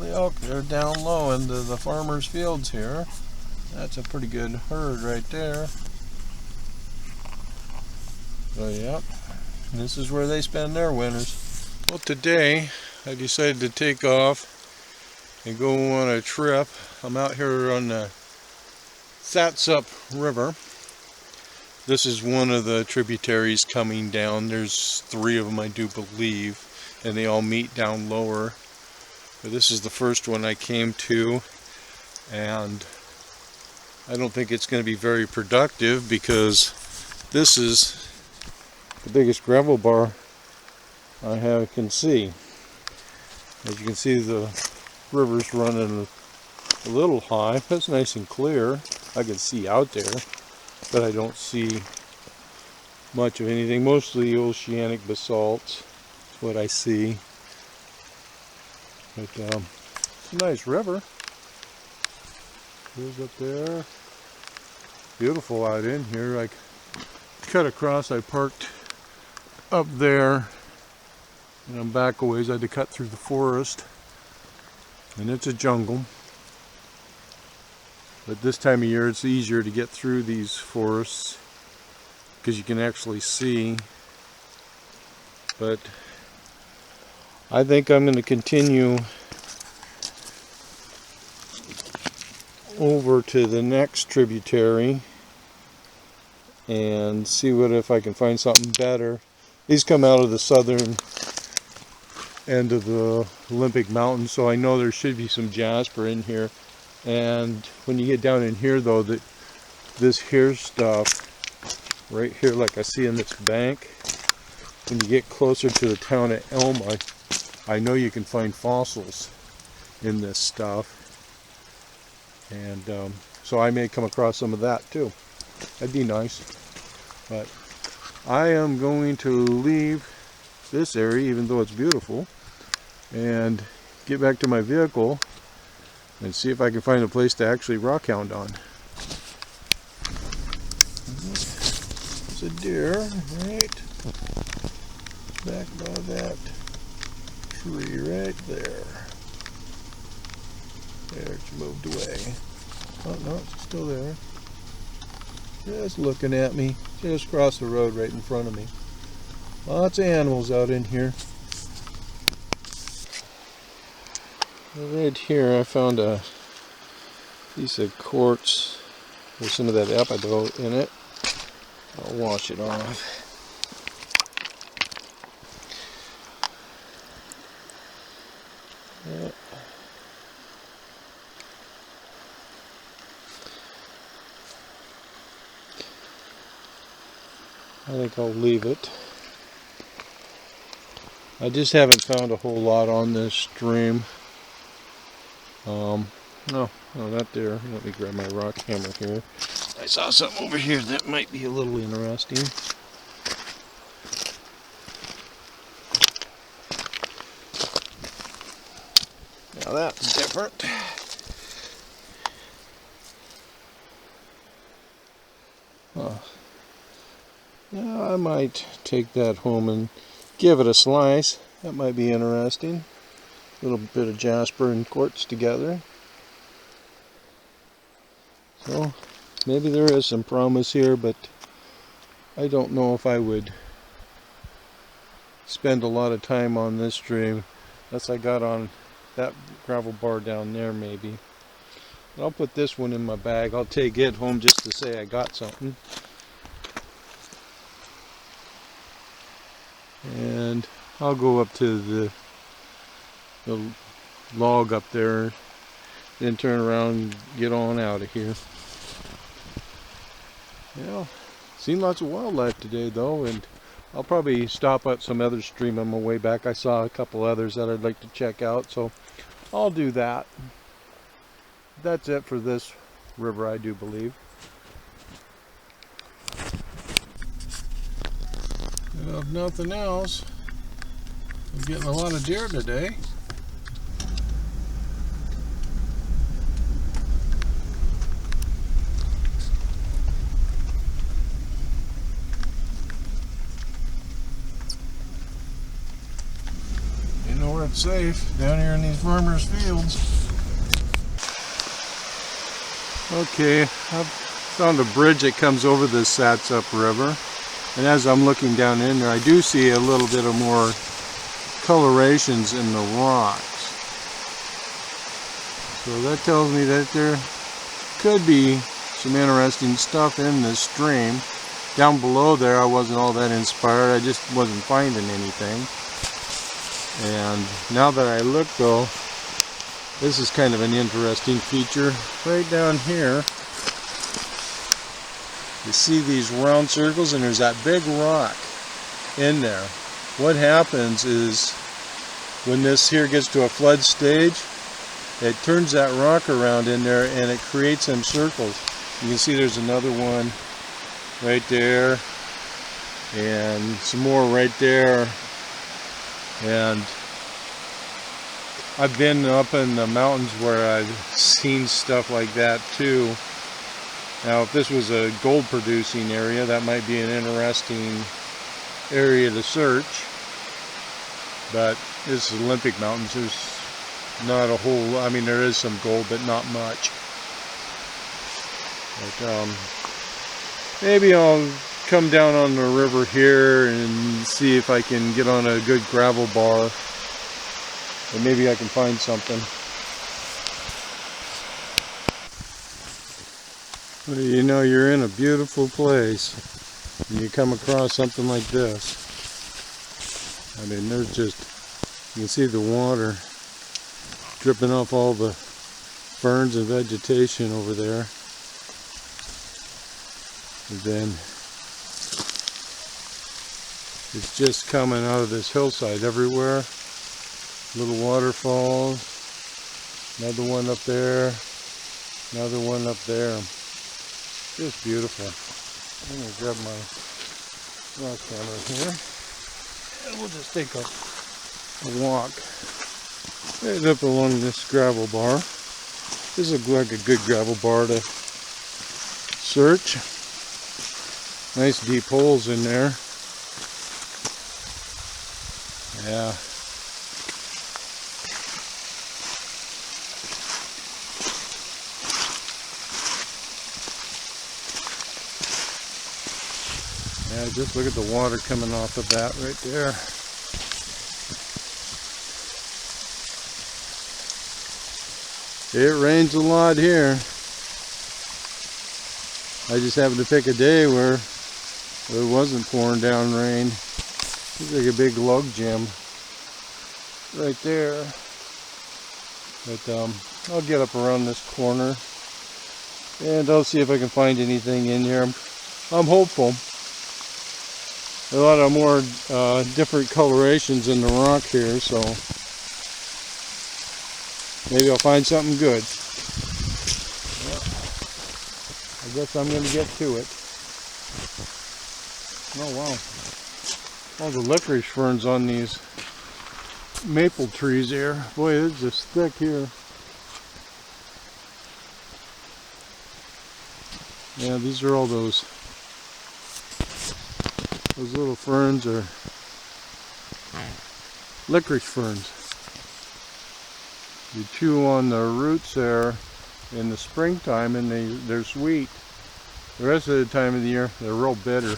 the elk. They're down low into the farmer's fields here. That's a pretty good herd right there. So yeah, this is where they spend their winters. Well, today I decided to take off and go on a trip. I'm out here on the Satsop River. This is one of the tributaries coming down. There's 3 of them, I do believe, and they all meet down lower. But this is the first one I came to, and I don't think it's going to be very productive because this is the biggest gravel bar I can see. As you can see, the river's running a little high. That's nice and clear. I can see out there, but I don't see much of anything. Mostly oceanic basalts is what I see. But it's a nice river. Goes up there. Beautiful out in here. I cut across. I parked up there, and I'm back a ways. I had to cut through the forest, and it's a jungle. But this time of year it's easier to get through these forests because you can actually see. But I think I'm going to continue over to the next tributary and see if I can find something better. These come out of the southern end of the Olympic Mountain, so I know there should be some jasper in here. And when you get down in here though, this here stuff right here, like I see in this bank, when you get closer to the town of Elm, I know you can find fossils in this stuff. And so I may come across some of that too. That'd be nice. But I am going to leave this area, even though it's beautiful, and get back to my vehicle and see if I can find a place to actually rockhound on. There's a deer right back by that tree right there. There, it's moved away. Oh no, it's still there. Just looking at me. Just across the road right in front of me. Lots of animals out in here. Right here I found a piece of quartz with some of that epidote in it. I'll wash it off. Yeah. I think I'll leave it. I just haven't found a whole lot on this stream. No, not there. Let me grab my rock hammer here. I saw something over here that might be a little interesting. Now that's different. Yeah, I might take that home and give it a slice. That might be interesting. A little bit of jasper and quartz together. So maybe there is some promise here, but I don't know if I would spend a lot of time on this stream unless I got on that gravel bar down there maybe. But I'll put this one in my bag. I'll take it home just to say I got something. And I'll go up to the log up there, then turn around and get on out of here. Yeah, seen lots of wildlife today though, and I'll probably stop at some other stream on my way back. I saw a couple others that I'd like to check out, so I'll do that. That's it for this river, I do believe. Well, if nothing else, I'm getting a lot of deer today. You know where it's safe, down here in these farmers' fields. Okay, I've found a bridge that comes over the Satsop River. And as I'm looking down in there, I do see a little bit of more colorations in the rocks. So that tells me that there could be some interesting stuff in this stream. Down below there I wasn't all that inspired, I just wasn't finding anything. And now that I look though, this is kind of an interesting feature. Right down here, you see these round circles and there's that big rock in there. What happens is when this here gets to a flood stage, it turns that rock around in there and it creates some circles. You can see there's another one right there and some more right there. And I've been up in the mountains where I've seen stuff like that too. Now if this was a gold producing area, that might be an interesting area to search. But this is Olympic Mountains, there's not a whole, I mean there is some gold but not much. But maybe I'll come down on the river here and see if I can get on a good gravel bar. And maybe I can find something. Well, you know, you're in a beautiful place and you come across something like this. I mean, there's just, you can see the water dripping off all the ferns and vegetation over there. And then it's just coming out of this hillside everywhere. Little waterfalls, another one up there, another one up there. Just beautiful. I'm going to grab my rock camera here and we'll just take a walk right up along this gravel bar. This looks like a good gravel bar to search. Nice deep holes in there. Yeah. Yeah, just look at the water coming off of that right there. It rains a lot here. I just happened to pick a day where it wasn't pouring down rain. Looks like a big log jam right there. But I'll get up around this corner and I'll see if I can find anything in here. I'm hopeful. A lot of more different colorations in the rock here, so maybe I'll find something good. Well, I guess I'm going to get to it. Oh wow. All the licorice ferns on these maple trees here. Boy, it's just thick here. Yeah, these are all those little ferns are licorice ferns. You chew on the roots there in the springtime and they're sweet. The rest of the time of the year they're real bitter.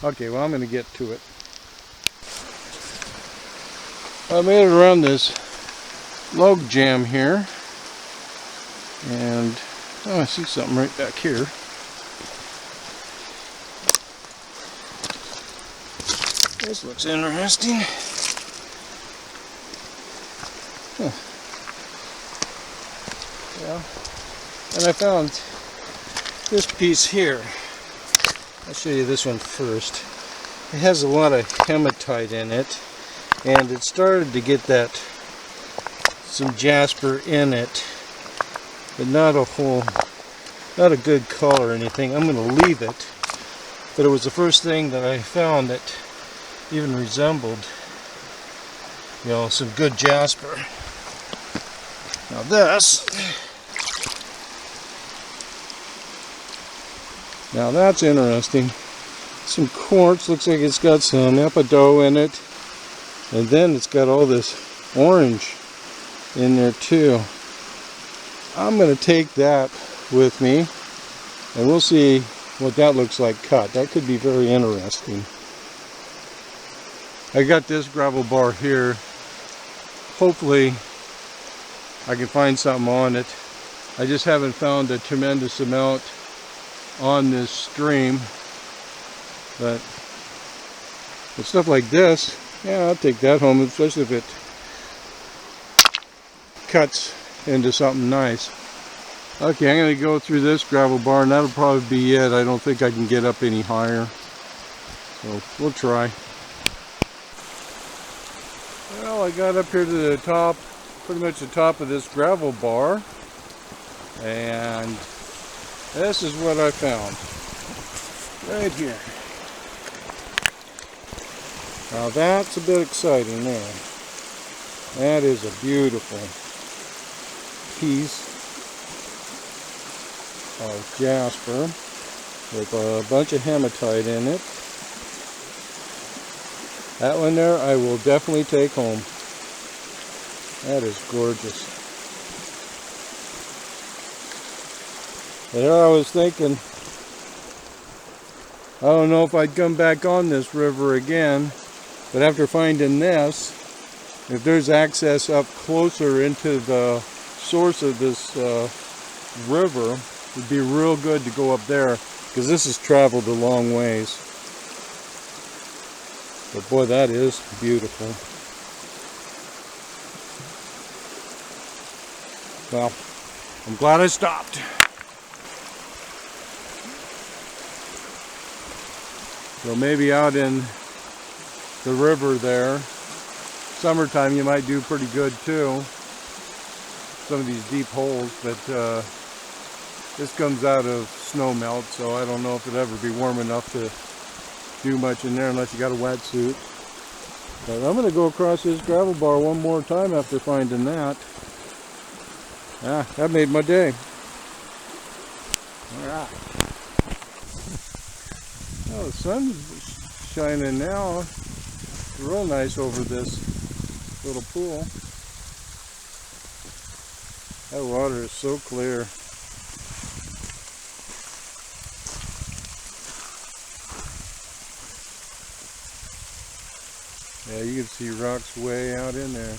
But, okay, well I'm going to get to it. I made it around this log jam here and oh, I see something right back here. This looks interesting. Huh. Yeah. And I found this piece here. I'll show you this one first. It has a lot of hematite in it, and it started to get some Jasper in it, but not a good color or anything. I'm going to leave it, but it was the first thing that I found that even resembled, you know, some good Jasper. Now that's interesting. Some quartz, looks like it's got some epidote in it. And then it's got all this orange in there too. I'm going to take that with me and we'll see what that looks like cut. That could be very interesting. I got this gravel bar here. Hopefully I can find something on it. I just haven't found a tremendous amount on this stream. But with stuff like this, yeah, I'll take that home, especially if it cuts into something nice. Okay, I'm going to go through this gravel bar and that'll probably be it. I don't think I can get up any higher. So we'll try. Well, I got up here to the top, pretty much the top of this gravel bar. And this is what I found. Right here. Now that's a bit exciting there. That is a beautiful piece of Jasper with a bunch of hematite in it. That one there I will definitely take home. That is gorgeous. There I was thinking, I don't know if I'd come back on this river again, but after finding this, if there's access up closer into the source of this river, it'd be real good to go up there, because this has traveled a long ways. But boy, that is beautiful. Well, I'm glad I stopped. So maybe out in the river there, summertime you might do pretty good too. Some of these deep holes, but this comes out of snow melt, so I don't know if it'll ever be warm enough to do much in there unless you got a wetsuit. But I'm going to go across this gravel bar one more time after finding that. Ah, that made my day. Alright. Oh, the sun's shining now. It's real nice over this little pool. That water is so clear. Yeah, you can see rocks way out in there.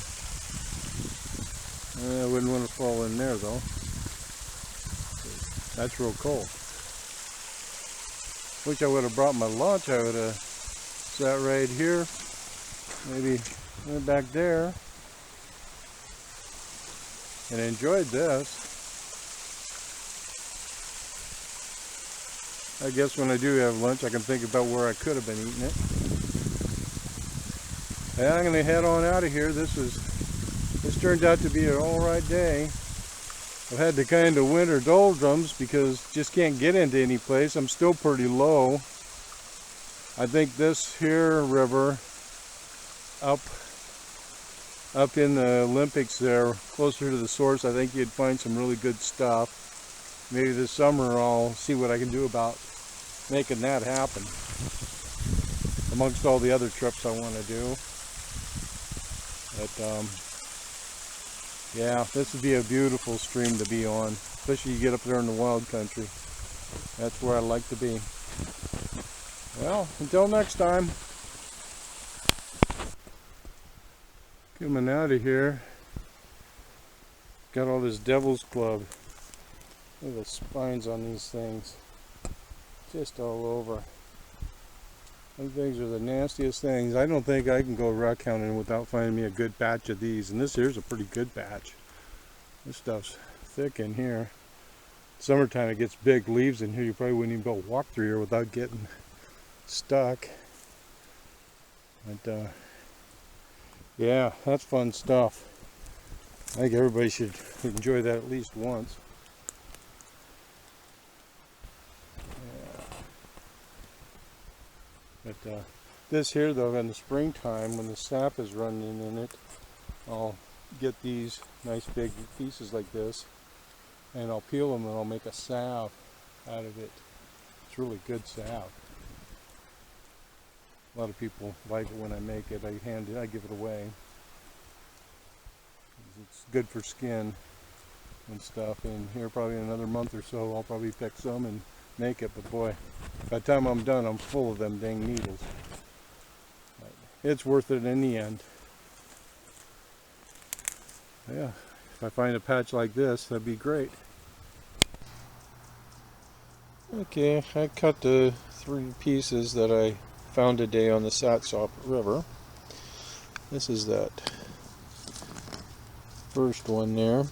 I wouldn't want to fall in there though. That's real cold. Wish I would have brought my lunch. I would have sat right here. Maybe went back there and enjoyed this. I guess when I do have lunch, I can think about where I could have been eating it. And I'm going to head on out of here. This turned out to be an alright day. I've had the kind of winter doldrums because just can't get into any place. I'm still pretty low. I think this here river up in the Olympics there, closer to the source, I think you'd find some really good stuff. Maybe this summer I'll see what I can do about making that happen amongst all the other trips I want to do. But yeah, this would be a beautiful stream to be on, especially you get up there in the wild country. That's where I like to be. Well, until next time. Coming out of here. Got all this devil's club. Look at the spines on these things. Just all over. Those things are the nastiest things. I don't think I can go rockhounding without finding me a good batch of these. And this here's a pretty good batch. This stuff's thick in here. Summertime it gets big leaves in here. You probably wouldn't even be able to walk through here without getting stuck. But yeah, that's fun stuff. I think everybody should enjoy that at least once. But this here though, in the springtime when the sap is running in it, I'll get these nice big pieces like this and I'll peel them and I'll make a salve out of it. It's really good salve. A lot of people like it when I make it. I give it away. It's good for skin and stuff. And here probably in another month or so I'll probably pick some and make it. But boy, by the time I'm done, I'm full of them dang needles. But it's worth it in the end. Yeah, if I find a patch like this, that'd be great. Okay, I cut the 3 pieces that I found today on the Satsop River. This is that first one there.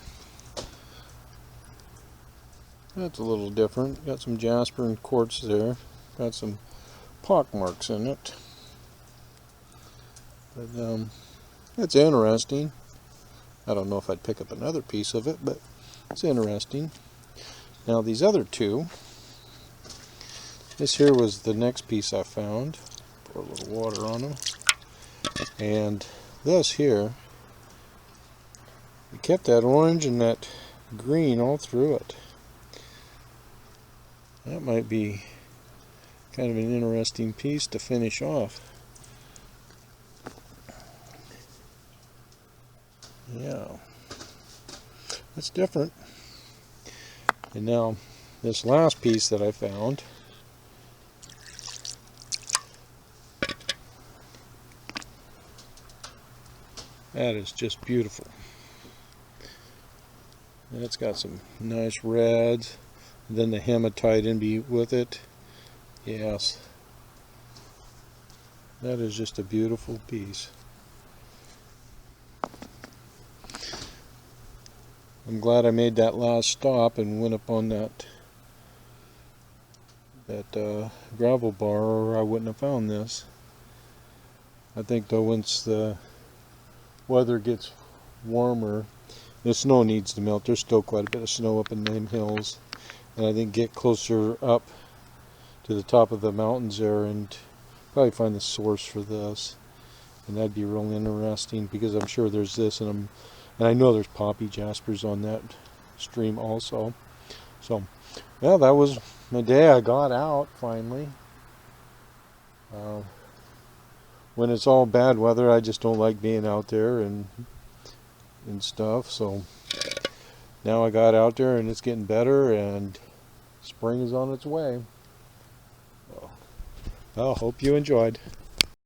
That's a little different. Got some jasper and quartz there. Got some pock marks in it. But it's interesting. I don't know if I'd pick up another piece of it, but it's interesting. Now these other 2, this here was the next piece I found. Pour a little water on them. And this here, it kept that orange and that green all through it. That might be kind of an interesting piece to finish off. Yeah, that's different. And now this last piece that I found, that is just beautiful. And it's got some nice reds, and then the hematite in with it. Yes, that is just a beautiful piece. I'm glad I made that last stop and went up on that gravel bar, or I wouldn't have found this. I think though once the weather gets warmer, the snow needs to melt. There's still quite a bit of snow up in them hills, and I think get closer up to the top of the mountains there and probably find the source for this, and that'd be real interesting because I'm sure there's this, and I know there's poppy jaspers on that stream also. So, yeah, that was my day. I got out finally. When it's all bad weather, I just don't like being out there and stuff. So now I got out there and it's getting better, and spring is on its way. Well, I hope you enjoyed.